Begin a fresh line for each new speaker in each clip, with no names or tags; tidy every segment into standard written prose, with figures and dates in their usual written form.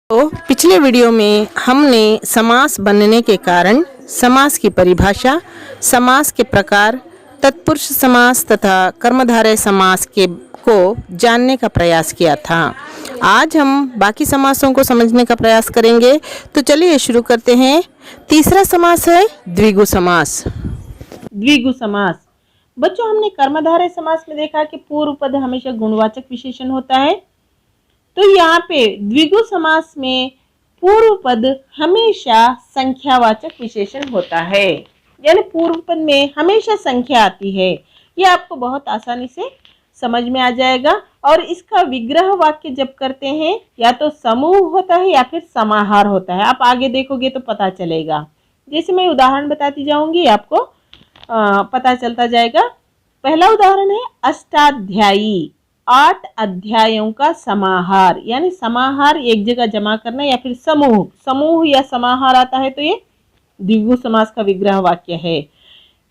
तो पिछले वीडियो में हमने समास बनने के कारण, समास की परिभाषा, समास के प्रकार, तत्पुरुष समास तथा कर्मधारय समास के को जानने का प्रयास किया था। आज हम बाकी समासों को समझने का प्रयास करेंगे। तो चलिए शुरू करते हैं। तीसरा समास है द्विगु समास। द्विगु समास बच्चों, हमने कर्मधारय समास में देखा कि पूर्व पद हमेशा गुणवाचक विशेषण होता है। तो यहाँ पे द्विगु समास में पूर्व पद हमेशा संख्यावाचक विशेषण होता है, यानी पूर्व पद में हमेशा संख्या आती है। ये आपको बहुत आसानी से समझ में आ जाएगा। और इसका विग्रह वाक्य जब करते हैं या तो समूह होता है या फिर समाहार होता है। आप आगे देखोगे तो पता चलेगा। जैसे मैं उदाहरण बताती जाऊंगी, आपको पता चलता जाएगा। पहला उदाहरण है अष्टाध्यायी, 8 अध्यायों का समाहार, यानी समाहार एक जगह जमा करना या फिर समूह या समाहार आता है तो ये द्विगु समास का विग्रह वाक्य है।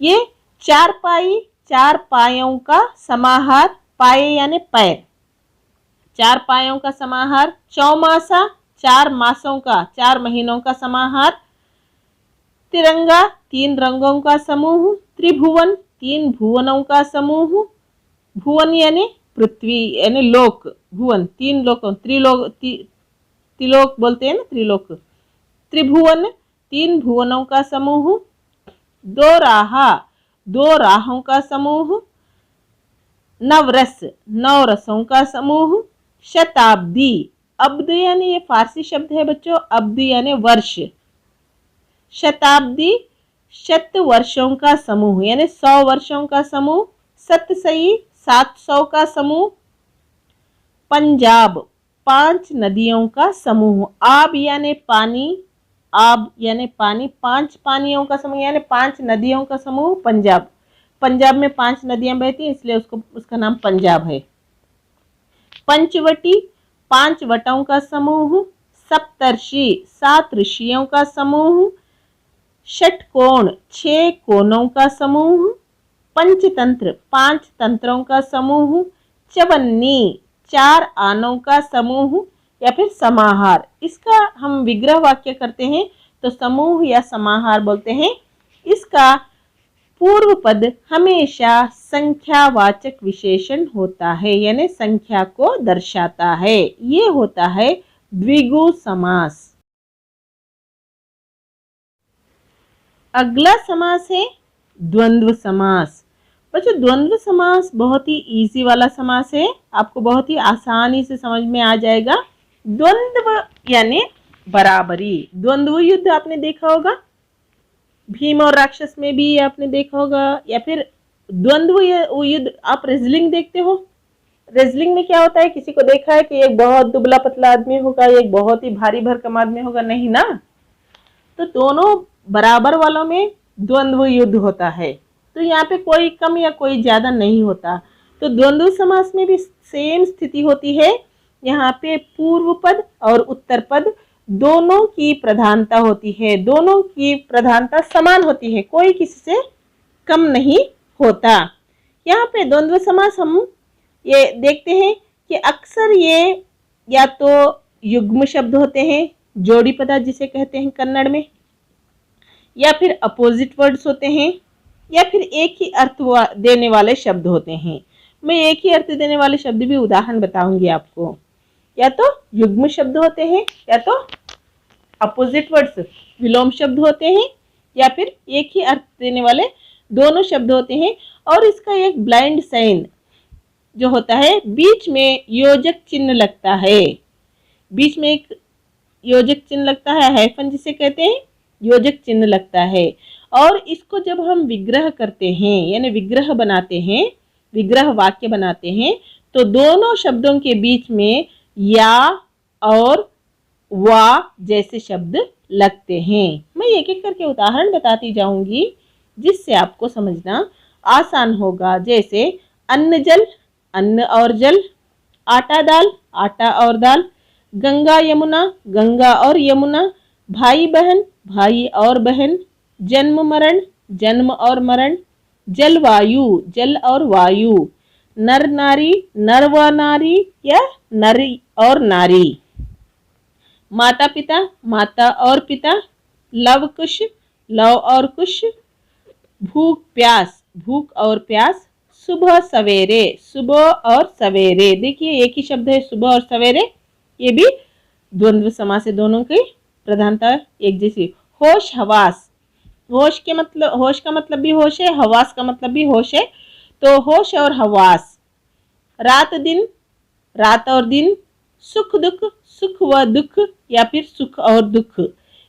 ये चारपाई, 4 पायों का समाहार, पाए यानी पैर, 4 पायों का समाहार। चौमासा, 4 मासों का, 4 महीनों का समाहार। तिरंगा, 3 रंगों का समूह। त्रिभुवन, 3 भुवनों का समूह। भुवन यानी पृथ्वी यानी लोक, भुवन 3 लोकों, त्रिलोक बोलते हैं ना, त्रिलोक। त्रिभुवन, 3 भुवनों का समूह। दो राहा, 2 राहों का समूह। नवरस, 9 रसों का समूह। शताब्दी, अब्द यानी ये फारसी शब्द है बच्चों, अब्द यानी वर्ष। शताब्दी, 100 वर्षों का समूह यानी 100 वर्षों का समूह। सतसई, 700 का समूह। पंजाब, 5 नदियों का समूह। आब यानी पानी, आब यानी पानी, 5 पानियों का समूह यानी 5 नदियों का समूह पंजाब। पंजाब में 5 नदियां बहती हैं, इसलिए उसका नाम पंजाब है। पंचवटी, 5 वटों का समूह। सप्तर्षि, 7 ऋषियों का समूह। षटकोण, 6 कोनों का समूह। पंचतंत्र, 5 तंत्रों का समूह। चवन्नी, 4 आनों का समूह या फिर समाहार। इसका हम विग्रह वाक्य करते हैं तो समूह या समाहार बोलते हैं। इसका पूर्व पद हमेशा संख्यावाचक विशेषण होता है, यानी संख्या को दर्शाता है। ये होता है द्विगु समास। अगला समास है द्वंद्व समास। बच्चों, द्वंद्व समास बहुत ही इजी वाला समास है, आपको बहुत ही आसानी से समझ में आ जाएगा। द्वंद्व यानी बराबरी। द्वंद्व युद्ध आपने देखा होगा, भीम और राक्षस में भी आपने देखा होगा। या फिर द्वंद्व युद्ध आप रेसलिंग देखते हो। रेसलिंग में क्या होता है, किसी को देखा है कि एक बहुत दुबला पतला आदमी होगा, एक बहुत ही भारी भरकम आदमी होगा? नहीं ना। तो दोनों बराबर वालों में द्वंद्व युद्ध होता है। तो यहाँ पे कोई कम या कोई ज्यादा नहीं होता। तो द्वंद्व समास में भी सेम स्थिति होती है। यहाँ पे पूर्व पद और उत्तर पद दोनों की प्रधानता होती है, दोनों की प्रधानता समान होती है, कोई किसी से कम नहीं होता। यहाँ पे द्वंद्व समास हम ये देखते हैं कि अक्सर ये या तो युग्म शब्द होते हैं, जोड़ी पदा जिसे कहते हैं कन्नड़ में, या फिर अपोजिट वर्ड्स होते हैं, या फिर एक ही अर्थ देने वाले शब्द होते हैं। मैं एक ही अर्थ देने वाले शब्द भी उदाहरण बताऊंगी आपको। या तो युग्म शब्द होते हैं, या तो अपोजिट वर्ड्स विलोम शब्द होते हैं, या फिर एक ही अर्थ देने वाले दोनों शब्द होते हैं। और इसका एक ब्लाइंड साइन जो होता है, बीच में योजक चिन्ह लगता है। बीच में एक योजक चिन्ह लगता है, हाइफन जिसे कहते हैं, योजक चिन्ह लगता है। और इसको जब हम विग्रह करते हैं यानी विग्रह बनाते हैं, विग्रह वाक्य बनाते हैं, तो दोनों शब्दों के बीच में या और वा जैसे शब्द लगते हैं। मैं एक एक करके उदाहरण बताती जाऊंगी जिससे आपको समझना आसान होगा। जैसे अन्न जल, अन्न और जल। आटा दाल, आटा और दाल। गंगा यमुना, गंगा और यमुना। भाई बहन, भाई और बहन। जन्म मरण, जन्म और मरण। जलवायु, जल और वायु। नर नारी, नर व नारी या नरी और नारी। माता पिता, माता और पिता, लव कुश, लव और कुश, भूख प्यास, भूख और प्यास, सुबह सवेरे, सुबह और सवेरे। देखिए एक ही शब्द है सुबह और सवेरे, ये भी द्वंद्व समास है, दोनों की प्रधानता एक जैसी। होश हवास, होश के मतलब, होश का मतलब भी होश है, हवास का मतलब भी होश है, तो होश और हवास। रात दिन, रात और दिन, सुख दुख, सुख व दुख या फिर सुख और दुख,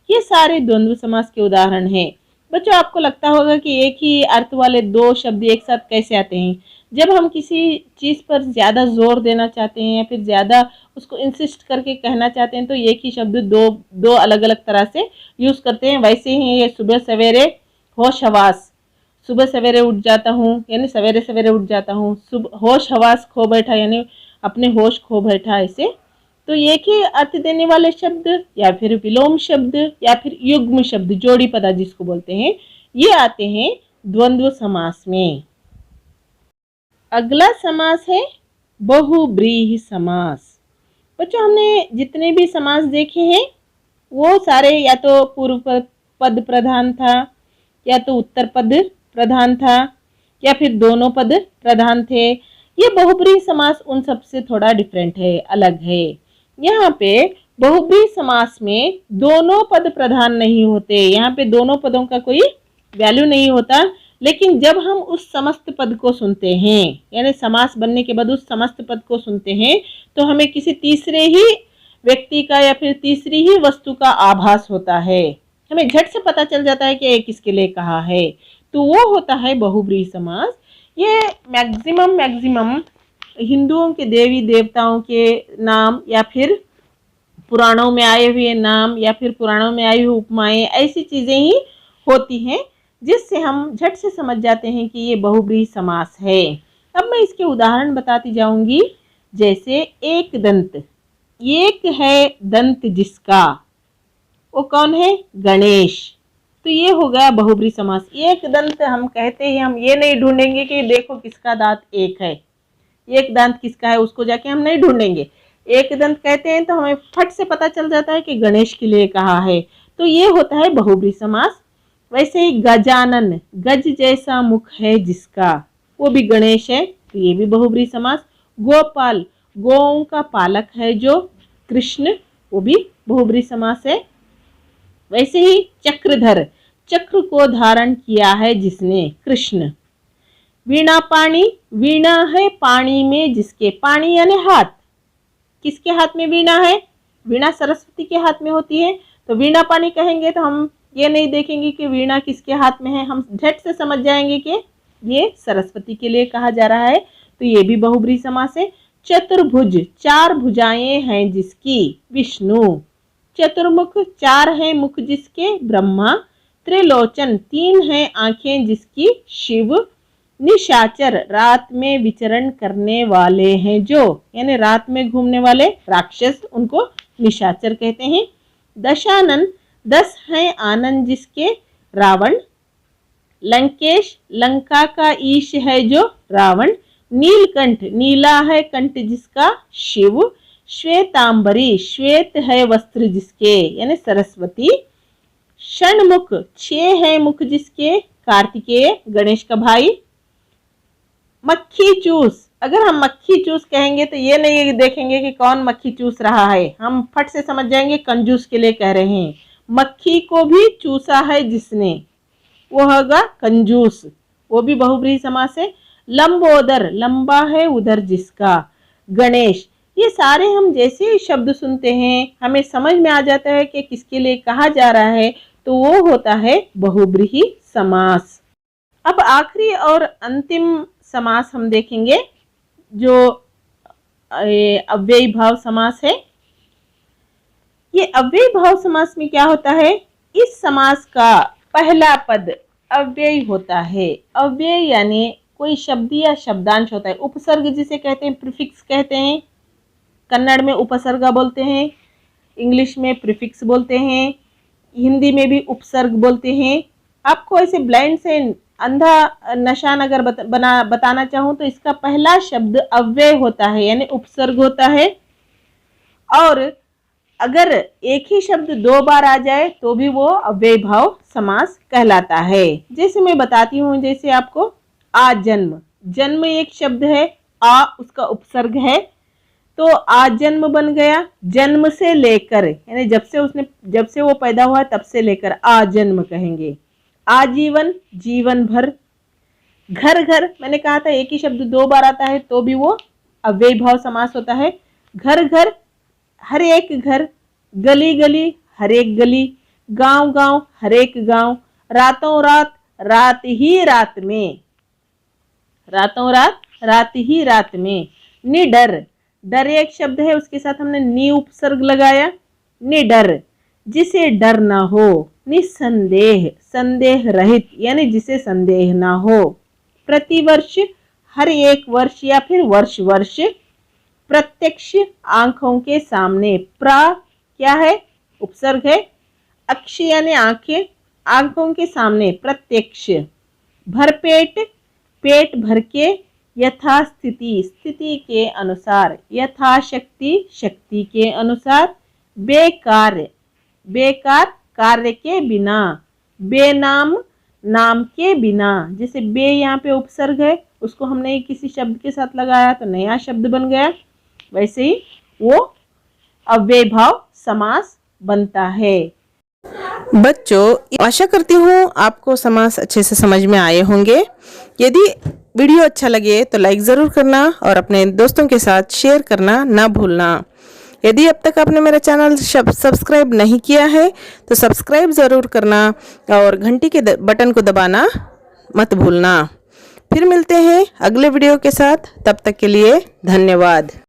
ये सारे द्वंद्व समास के उदाहरण हैं। बच्चों आपको लगता होगा कि एक ही अर्थ वाले दो शब्द एक साथ कैसे आते हैं। जब हम किसी चीज़ पर ज़्यादा जोर देना चाहते हैं या फिर ज़्यादा उसको इंसिस्ट करके कहना चाहते हैं तो एक ही शब्द दो दो अलग अलग तरह से यूज़ करते हैं। वैसे ही ये सुबह सवेरे, होश हवास, सुबह सवेरे उठ जाता हूँ यानी सवेरे सवेरे उठ जाता हूँ, सुबह होश हवास खो बैठा यानी अपने होश खो बैठा, ऐसे। तो एक ही अर्थ देने वाले शब्द या फिर विलोम शब्द या फिर युग्म शब्द, जोड़ी पदा जिसको बोलते हैं, ये आते हैं द्वंद्व समास में। अगला समास है बहुब्रीहि समास। बच्चों हमने जितने भी समास देखे हैं वो सारे या तो पूर्व पद प्रधान था या तो उत्तर पद प्रधान था या फिर दोनों पद प्रधान थे। ये बहुब्रीहि समास उन सबसे थोड़ा डिफरेंट है, अलग है। यहाँ पे बहुब्रीहि समास में दोनों पद प्रधान नहीं होते, यहाँ पे दोनों पदों का कोई वैल्यू नहीं होता। लेकिन जब हम उस समस्त पद को सुनते हैं यानी समास बनने के बाद उस समस्त पद को सुनते हैं तो हमें किसी तीसरे ही व्यक्ति का या फिर तीसरी ही वस्तु का आभास होता है, हमें झट से पता चल जाता है कि ये किसके लिए कहा है, तो वो होता है बहुब्रीहि समास। ये मैक्सिमम हिंदुओं के देवी देवताओं के नाम या फिर पुराणों में आए हुए नाम या फिर पुराणों में आई हुई उपमाएं, ऐसी चीज़ें ही होती हैं जिससे हम झट से समझ जाते हैं कि ये बहुब्रीहि समास है। अब मैं इसके उदाहरण बताती जाऊंगी। जैसे एक दंत, एक है दंत जिसका, वो कौन है? गणेश। तो ये हो गया बहुब्रीहि समास। एक दंत हम कहते हैं, हम ये नहीं ढूंढेंगे कि देखो किसका दांत एक है, एक दांत किसका है उसको जाके हम नहीं ढूंढेंगे। एक दंत कहते हैं तो हमें फट से पता चल जाता है कि गणेश के लिए कहा है, तो ये होता है बहुब्रीहि समास। वैसे ही गजानन, गज जैसा मुख है जिसका, वो भी गणेश है, तो ये भी बहुब्रीहि समास। गोपाल, गौओं का पालक है जो कृष्ण, वो भी बहुब्रीहि समास है। वैसे ही चक्रधर, चक्र को धारण किया है जिसने, कृष्ण। वीणा पाणी, वीणा है पानी में जिसके, पानी यानी हाथ, किसके हाथ में वीणा है? वीणा सरस्वती के हाथ में होती है, तो वीणा पानी कहेंगे तो हम ये नहीं देखेंगे कि वीणा किसके हाथ में है, हम झट से समझ जाएंगे कि ये सरस्वती के लिए कहा जा रहा है, तो ये भी बहुब्रीहि समास है। चतुर्भुज, चार भुजाएं हैं जिसकी, विष्णु। चतुर्मुख, चार हैं मुख जिसके, ब्रह्मा। त्रिलोचन, तीन हैं आंखें जिसकी, शिव। निशाचर, रात में विचरण करने वाले हैं जो, यानी रात में घूमने वाले राक्षस, उनको निशाचर कहते हैं। दशानन, 10 हैं आनंद जिसके, रावण। लंकेश, लंका का ईश है जो, रावण। नीलकंठ, नीला है कंठ जिसका, शिव। श्वेतांबरी, श्वेत है वस्त्र जिसके, यानी सरस्वती। षणमुख, 6 है मुख जिसके, कार्तिकेय, गणेश का भाई। मक्खी चूस, अगर हम मक्खी चूस कहेंगे तो ये नहीं देखेंगे कि कौन मक्खी चूस रहा है, हम फट से समझ जाएंगे कंजूस के लिए कह रहे हैं। मक्खी को भी चूसा है जिसने, वो होगा कंजूस, वो भी बहुब्रीहि समास है। लंबोदर, लंबा है उधर जिसका, गणेश। ये सारे हम जैसे ही शब्द सुनते हैं हमें समझ में आ जाता है कि किसके लिए कहा जा रहा है, तो वो होता है बहुब्रीहि समास। अब आखिरी और अंतिम समास हम देखेंगे जो अव्ययी भाव समास है। ये अव्ययी भाव समास में क्या होता है? इस समास का पहला पद अव्ययी होता है। अव्यय यानी कोई शब्द या शब्दांश होता है। उपसर्ग जिसे कहते हैं, प्रीफिक्स कहते हैं, कन्नड़ में उपसर्ग बोलते हैं, इंग्लिश में प्रीफिक्स बोलते हैं, हिंदी में भी उपसर्ग बोलते हैं। आपको ऐसे ब्लाइंड से अंधा निशान अगर बताना चाहूँ तो इसका पहला शब्द अव्यय होता है यानी उपसर्ग होता है, और अगर एक ही शब्द 2 बार आ जाए तो भी वो अव्ययीभाव समास कहलाता है। जैसे मैं बताती हूँ, जैसे आपको आजन्म, जन्म एक शब्द है, आ उसका उपसर्ग है, तो आजन्म बन गया। जन्म से लेकर यानी जब से वो पैदा हुआ तब से लेकर आजन्म कहेंगे। आजीवन, जीवन भर। घर घर, मैंने कहा था एक ही शब्द 2 बार आता है तो भी वो अव्ययीभाव समास होता है। घर घर, हर एक घर। गली गली, हर एक गली। गांव गांव, हर एक गांव। रातों रात, रात ही रात में। रातों रात, रात ही रात में। निडर, डर एक शब्द है, उसके साथ हमने नि उपसर्ग लगाया। निडर, जिसे डर ना हो। निसंदेह, संदेह रहित यानी जिसे संदेह ना हो। प्रतिवर्ष, हर एक वर्ष या फिर वर्ष वर्ष। प्रत्यक्ष, आंखों के सामने। प्रा क्या है? उपसर्ग है। अक्ष यानी आंखें, आंखों के सामने, प्रत्यक्ष। भरपेट, पेट भर के। यथास्थिति, स्थिति के अनुसार। यथाशक्ति, शक्ति के अनुसार। बेकार, बेकार कार्य के बिना। बेनाम, नाम के बिना। जैसे बे यहाँ पे उपसर्ग है, उसको हमने किसी शब्द के साथ लगाया तो नया शब्द बन गया, वैसे ही वो अव्ययीभाव समास बनता है। बच्चों, आशा करती हूँ आपको समास अच्छे से समझ में आए होंगे। यदि वीडियो अच्छा लगे तो लाइक ज़रूर करना और अपने दोस्तों के साथ शेयर करना ना भूलना। यदि अब तक आपने मेरा चैनल सब्सक्राइब नहीं किया है तो सब्सक्राइब ज़रूर करना और घंटी के बटन को दबाना मत भूलना। फिर मिलते हैं अगले वीडियो के साथ, तब तक के लिए धन्यवाद।